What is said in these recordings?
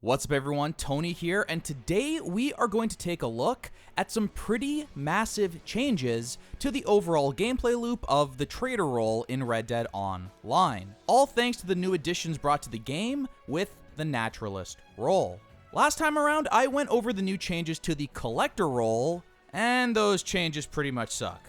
What's up everyone, Tony here, and today we are going to take a look at some pretty massive changes to the overall gameplay loop of the trader role in Red Dead Online. All thanks to the new additions brought to the game with the Naturalist role. Last time around, I went over the new changes to the collector role, and those changes pretty much suck,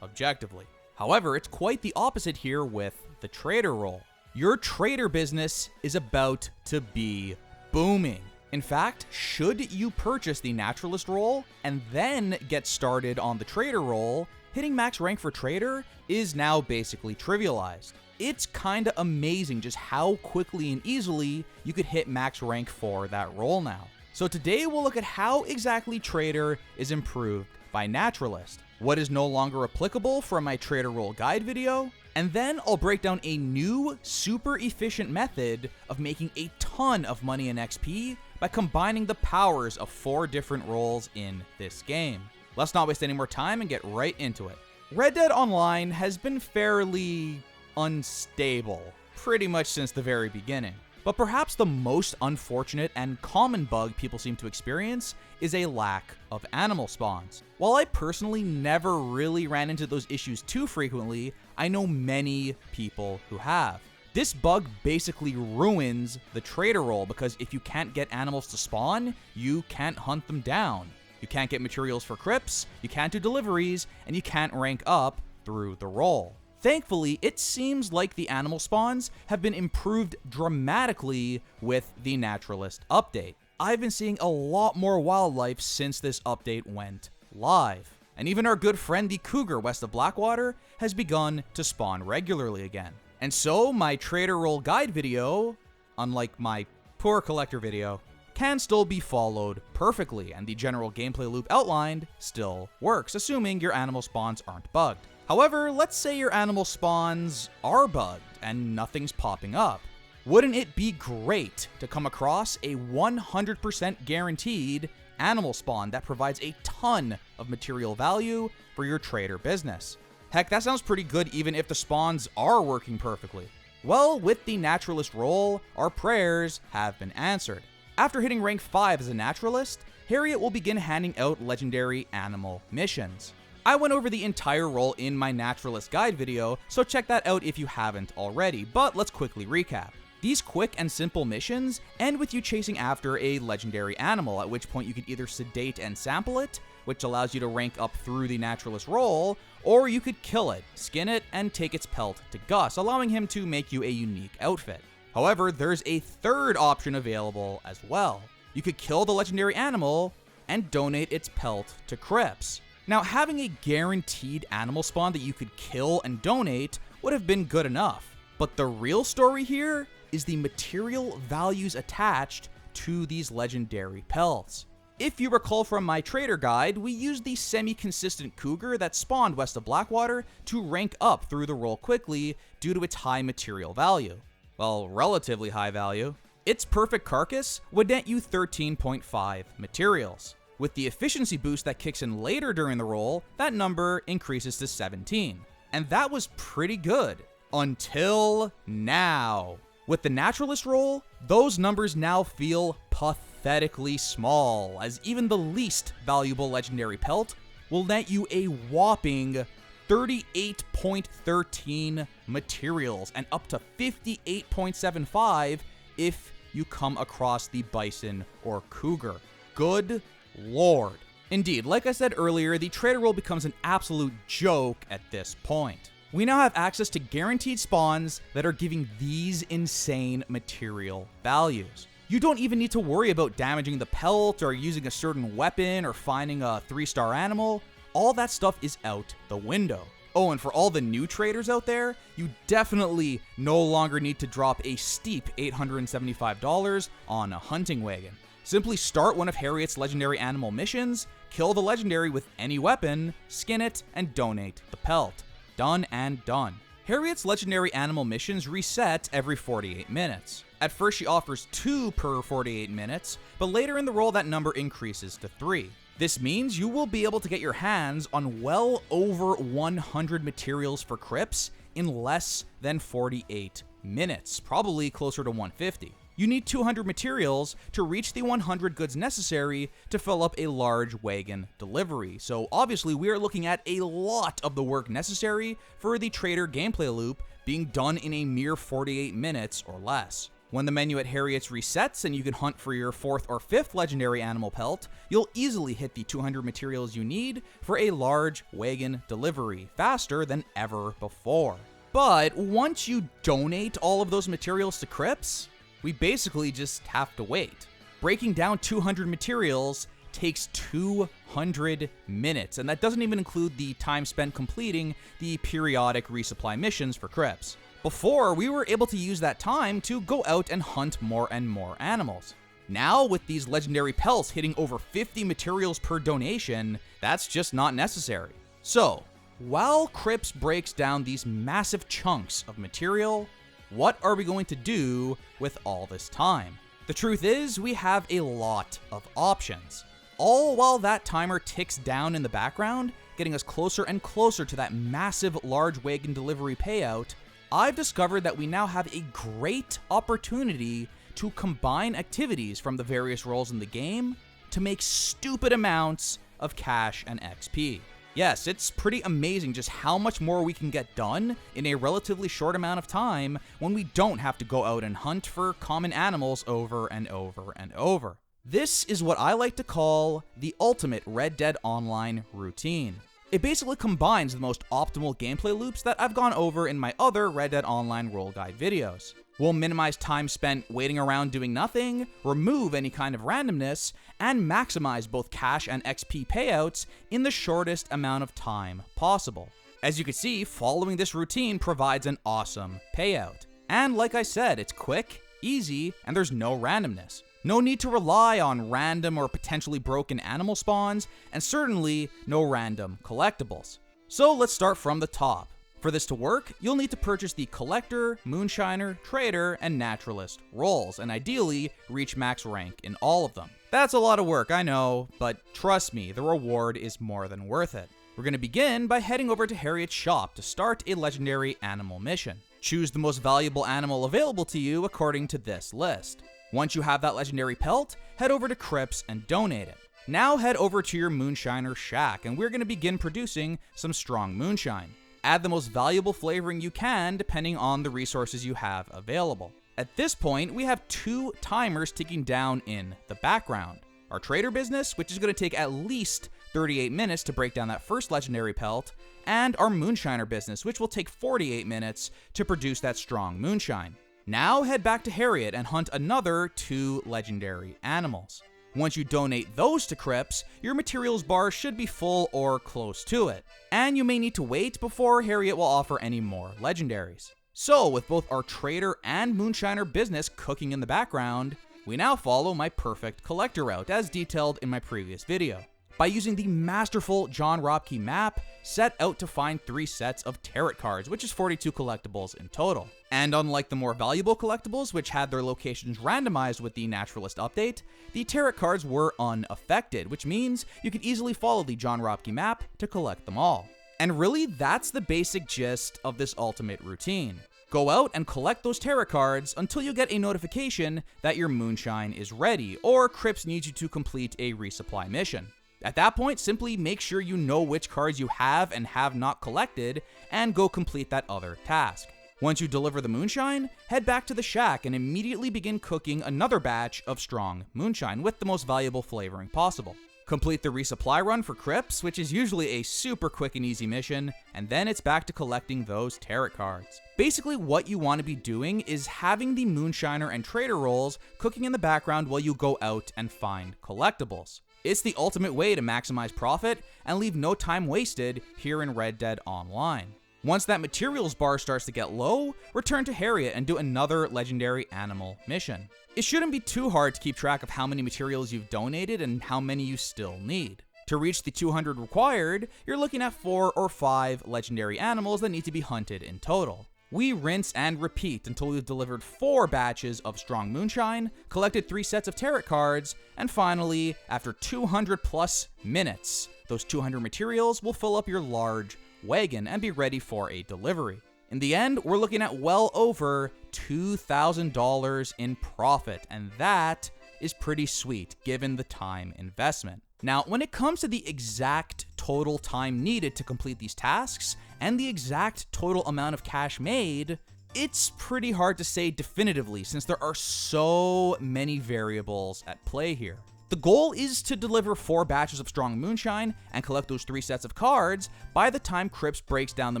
objectively. However, it's quite the opposite here with the trader role. Your trader business is about to be booming. In fact, should you purchase the Naturalist role and then get started on the trader role, hitting max rank for trader is now basically trivialized. It's kinda amazing just how quickly and easily you could hit max rank for that role now. So today we'll look at how exactly trader is improved by Naturalist, what is no longer applicable from my trader role guide video, and then I'll break down a new, super efficient method of making a ton of money in XP by combining the powers of 4 different roles in this game. Let's not waste any more time and get right into it. Red Dead Online has been fairly unstable, pretty much since the very beginning. But perhaps the most unfortunate and common bug people seem to experience is a lack of animal spawns. While I personally never really ran into those issues too frequently, I know many people who have. This bug basically ruins the trader role because if you can't get animals to spawn, you can't hunt them down. You can't get materials for Cripps, you can't do deliveries, and you can't rank up through the role. Thankfully, it seems like the animal spawns have been improved dramatically with the Naturalist update. I've been seeing a lot more wildlife since this update went live. And even our good friend the cougar west of Blackwater has begun to spawn regularly again. And so my trader role guide video, unlike my poor collector video, can still be followed perfectly, and the general gameplay loop outlined still works, assuming your animal spawns aren't bugged. However, let's say your animal spawns are bugged and nothing's popping up. Wouldn't it be great to come across a 100% guaranteed animal spawn that provides a ton of material value for your trader business? Heck, that sounds pretty good even if the spawns are working perfectly. Well, with the Naturalist role, our prayers have been answered. After hitting rank 5 as a Naturalist, Hariett will begin handing out legendary animal missions. I went over the entire role in my Naturalist guide video, so check that out if you haven't already, but let's quickly recap. These quick and simple missions end with you chasing after a legendary animal, at which point you can either sedate and sample it, which allows you to rank up through the Naturalist role, or you could kill it, skin it, and take its pelt to Gus, allowing him to make you a unique outfit. However, there's a third option available as well. You could kill the legendary animal and donate its pelt to Cripps. Now, having a guaranteed animal spawn that you could kill and donate would have been good enough. But the real story here is the material values attached to these legendary pelts. If you recall from my trader guide, we used the semi-consistent cougar that spawned west of Blackwater to rank up through the role quickly due to its high material value. Well, relatively high value. Its perfect carcass would net you 13.5 materials. With the efficiency boost that kicks in later during the role, that number increases to 17. And that was pretty good. Until now. With the Naturalist role, those numbers now feel pathetically small, as even the least valuable legendary pelt will net you a whopping 38.13 materials and up to 58.75 if you come across the bison or cougar. Good Lord. Indeed, like I said earlier, the trader role becomes an absolute joke at this point. We now have access to guaranteed spawns that are giving these insane material values. You don't even need to worry about damaging the pelt or using a certain weapon or finding a 3-star animal. All that stuff is out the window. Oh, and for all the new traders out there, you definitely no longer need to drop a steep $875 on a hunting wagon. Simply start one of Hariett's legendary animal missions, kill the legendary with any weapon, skin it, and donate the pelt. Done and done. Hariett's legendary animal missions reset every 48 minutes. At first she offers 2 per 48 minutes, but later in the role that number increases to 3. This means you will be able to get your hands on well over 100 materials for Cripps in less than 48 minutes, probably closer to 150. you need 200 materials to reach the 100 goods necessary to fill up a large wagon delivery. So obviously we are looking at a lot of the work necessary for the trader gameplay loop being done in a mere 48 minutes or less. When the menu at Hariett's resets and you can hunt for your 4th or 5th legendary animal pelt, you'll easily hit the 200 materials you need for a large wagon delivery, faster than ever before. But once you donate all of those materials to Cripps, we basically just have to wait. Breaking down 200 materials takes 200 minutes, and that doesn't even include the time spent completing the periodic resupply missions for Cripps. Before, we were able to use that time to go out and hunt more and more animals. Now, with these legendary pelts hitting over 50 materials per donation, that's just not necessary. So, while Cripps breaks down these massive chunks of material, what are we going to do with all this time? The truth is, we have a lot of options. All while that timer ticks down in the background, getting us closer and closer to that massive large wagon delivery payout, I've discovered that we now have a great opportunity to combine activities from the various roles in the game to make stupid amounts of cash and XP. Yes, it's pretty amazing just how much more we can get done in a relatively short amount of time when we don't have to go out and hunt for common animals over and over and over. This is what I like to call the ultimate Red Dead Online routine. It basically combines the most optimal gameplay loops that I've gone over in my other Red Dead Online role guide videos. We'll minimize time spent waiting around doing nothing, remove any kind of randomness, and maximize both cash and XP payouts in the shortest amount of time possible. As you can see, following this routine provides an awesome payout. And like I said, it's quick, easy, and there's no randomness. No need to rely on random or potentially broken animal spawns, and certainly no random collectibles. So let's start from the top. For this to work, you'll need to purchase the Collector, Moonshiner, Trader, and Naturalist roles, and ideally reach max rank in all of them. That's a lot of work, I know, but trust me, the reward is more than worth it. We're going to begin by heading over to Hariett's shop to start a legendary animal mission. Choose the most valuable animal available to you according to this list. Once you have that legendary pelt, head over to Cripps and donate it. Now head over to your Moonshiner shack, and we're going to begin producing some strong moonshine. Add the most valuable flavoring you can depending on the resources you have available. At this point, we have 2 timers ticking down in the background. Our trader business, which is going to take at least 38 minutes to break down that first legendary pelt, and our Moonshiner business, which will take 48 minutes to produce that strong moonshine. Now head back to Hariett and hunt another 2 legendary animals. Once you donate those to Cripps, your materials bar should be full or close to it, and you may need to wait before Hariett will offer any more legendaries. So with both our trader and Moonshiner business cooking in the background, we now follow my perfect collector route as detailed in my previous video. By using the masterful John Ropke map, set out to find 3 sets of tarot cards, which is 42 collectibles in total. And unlike the more valuable collectibles, which had their locations randomized with the Naturalist update, the tarot cards were unaffected, which means you could easily follow the John Ropke map to collect them all. And really, that's the basic gist of this ultimate routine. Go out and collect those tarot cards until you get a notification that your moonshine is ready, or Cripps needs you to complete a resupply mission. At that point, simply make sure you know which cards you have and have not collected, and go complete that other task. Once you deliver the moonshine, head back to the shack and immediately begin cooking another batch of strong moonshine with the most valuable flavoring possible. Complete the resupply run for Cripps, which is usually a super quick and easy mission, and then it's back to collecting those tarot cards. Basically, what you want to be doing is having the Moonshiner and Trader rolls cooking in the background while you go out and find collectibles. It's the ultimate way to maximize profit and leave no time wasted here in Red Dead Online. Once that materials bar starts to get low, return to Hariett and do another legendary animal mission. It shouldn't be too hard to keep track of how many materials you've donated and how many you still need. To reach the 200 required, you're looking at 4 or 5 legendary animals that need to be hunted in total. We rinse and repeat until we've delivered 4 batches of strong moonshine, collected 3 sets of tarot cards, and finally, after 200 plus minutes, those 200 materials will fill up your large wagon and be ready for a delivery. In the end, we're looking at well over $2,000 in profit, and that is pretty sweet given the time investment. Now, when it comes to the exact total time needed to complete these tasks and the exact total amount of cash made, it's pretty hard to say definitively since there are so many variables at play here. The goal is to deliver 4 batches of strong moonshine and collect those 3 sets of cards by the time Cripps breaks down the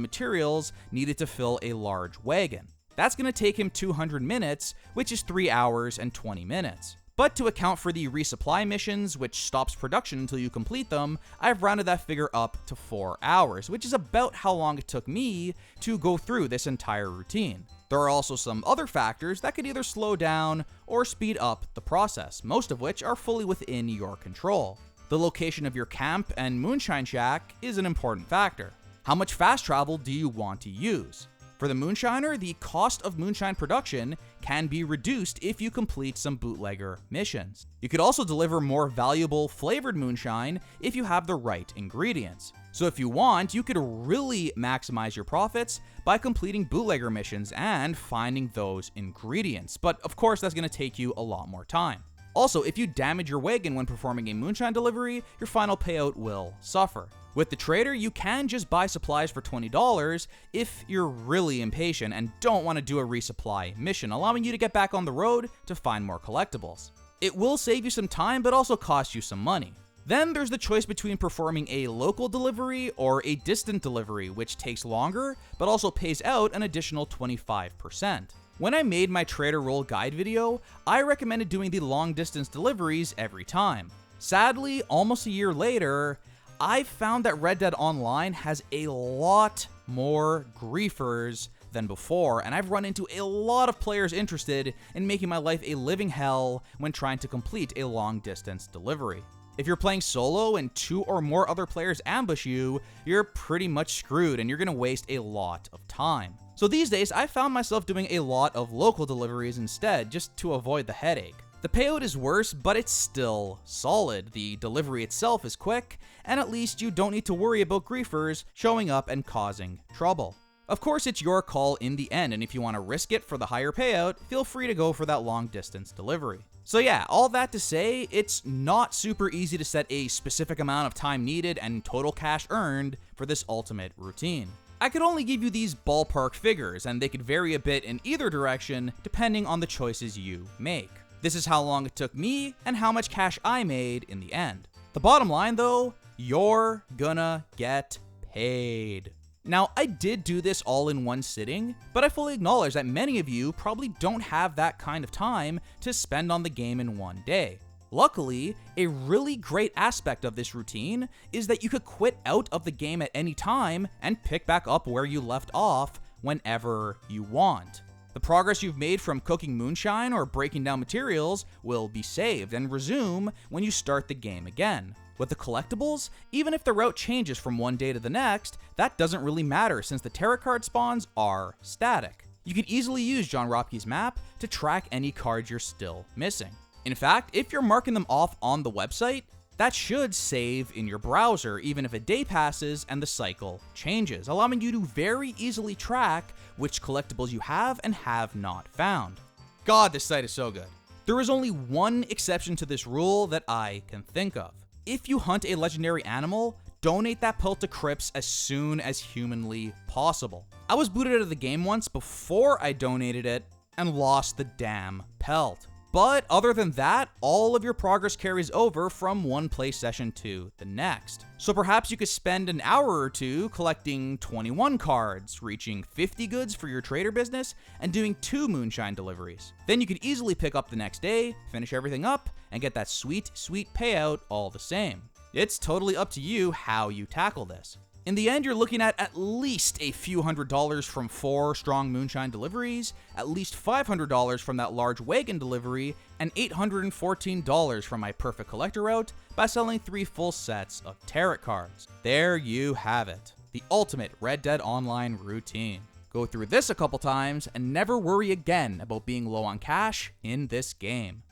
materials needed to fill a large wagon. That's going to take him 200 minutes, which is 3 hours and 20 minutes. But to account for the resupply missions, which stops production until you complete them, I've rounded that figure up to 4 hours, which is about how long it took me to go through this entire routine. There are also some other factors that could either slow down or speed up the process, most of which are fully within your control. The location of your camp and moonshine shack is an important factor. How much fast travel do you want to use? For the moonshiner, the cost of moonshine production can be reduced if you complete some bootlegger missions. You could also deliver more valuable flavored moonshine if you have the right ingredients. So if you want, you could really maximize your profits by completing bootlegger missions and finding those ingredients. But of course, that's going to take you a lot more time. Also, if you damage your wagon when performing a moonshine delivery, your final payout will suffer. With the trader, you can just buy supplies for $20 if you're really impatient and don't want to do a resupply mission, allowing you to get back on the road to find more collectibles. It will save you some time, but also cost you some money. Then there's the choice between performing a local delivery or a distant delivery, which takes longer, but also pays out an additional 25%. When I made my trader role guide video, I recommended doing the long distance deliveries every time. Sadly, almost a year later, I've found that Red Dead Online has a lot more griefers than before, and I've run into a lot of players interested in making my life a living hell when trying to complete a long distance delivery. If you're playing solo and 2 or more other players ambush you, you're pretty much screwed and you're gonna waste a lot of time. So these days, I found myself doing a lot of local deliveries instead, just to avoid the headache. The payout is worse, but it's still solid. The delivery itself is quick, and at least you don't need to worry about griefers showing up and causing trouble. Of course, it's your call in the end, and if you want to risk it for the higher payout, feel free to go for that long distance delivery. So yeah, all that to say, it's not super easy to set a specific amount of time needed and total cash earned for this ultimate routine. I could only give you these ballpark figures, and they could vary a bit in either direction depending on the choices you make. This is how long it took me and how much cash I made in the end. The bottom line though, you're gonna get paid. Now, I did do this all in one sitting, but I fully acknowledge that many of you probably don't have that kind of time to spend on the game in one day. Luckily, a really great aspect of this routine is that you could quit out of the game at any time and pick back up where you left off whenever you want. The progress you've made from cooking moonshine or breaking down materials will be saved and resume when you start the game again. With the collectibles, even if the route changes from one day to the next, that doesn't really matter since the tarot card spawns are static. You can easily use John Ropke's map to track any cards you're still missing. In fact, if you're marking them off on the website, that should save in your browser even if a day passes and the cycle changes, allowing you to very easily track which collectibles you have and have not found. God, this site is so good. There is only one exception to this rule that I can think of. If you hunt a legendary animal, donate that pelt to Cripps as soon as humanly possible. I was booted out of the game once before I donated it and lost the damn pelt. But other than that, all of your progress carries over from one play session to the next. So perhaps you could spend an hour or two collecting 21 cards, reaching 50 goods for your trader business, and doing 2 moonshine deliveries. Then you could easily pick up the next day, finish everything up, and get that sweet, sweet payout all the same. It's totally up to you how you tackle this. In the end, you're looking at least a few $100s from 4 strong moonshine deliveries, at least $500 from that large wagon delivery, and $814 from my perfect collector route by selling 3 full sets of tarot cards. There you have it, the ultimate Red Dead Online routine. Go through this a couple times and never worry again about being low on cash in this game.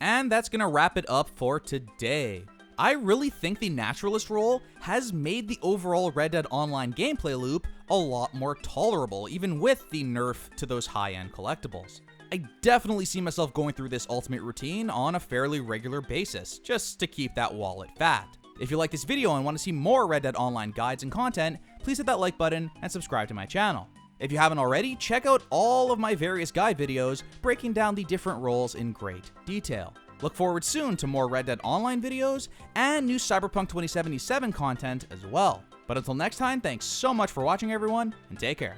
And that's gonna wrap it up for today. I really think the Naturalist role has made the overall Red Dead Online gameplay loop a a lot more tolerable, even with the nerf to those high-end collectibles. I definitely see myself going through this ultimate routine on a fairly regular basis, just to keep that wallet fat. If you like this video and want to see more Red Dead Online guides and content, please hit that like button and subscribe to my channel. If you haven't already, check out all of my various guide videos breaking down the different roles in great detail. Look forward soon to more Red Dead Online videos and new Cyberpunk 2077 content as well. But until next time, thanks so much for watching everyone, and take care.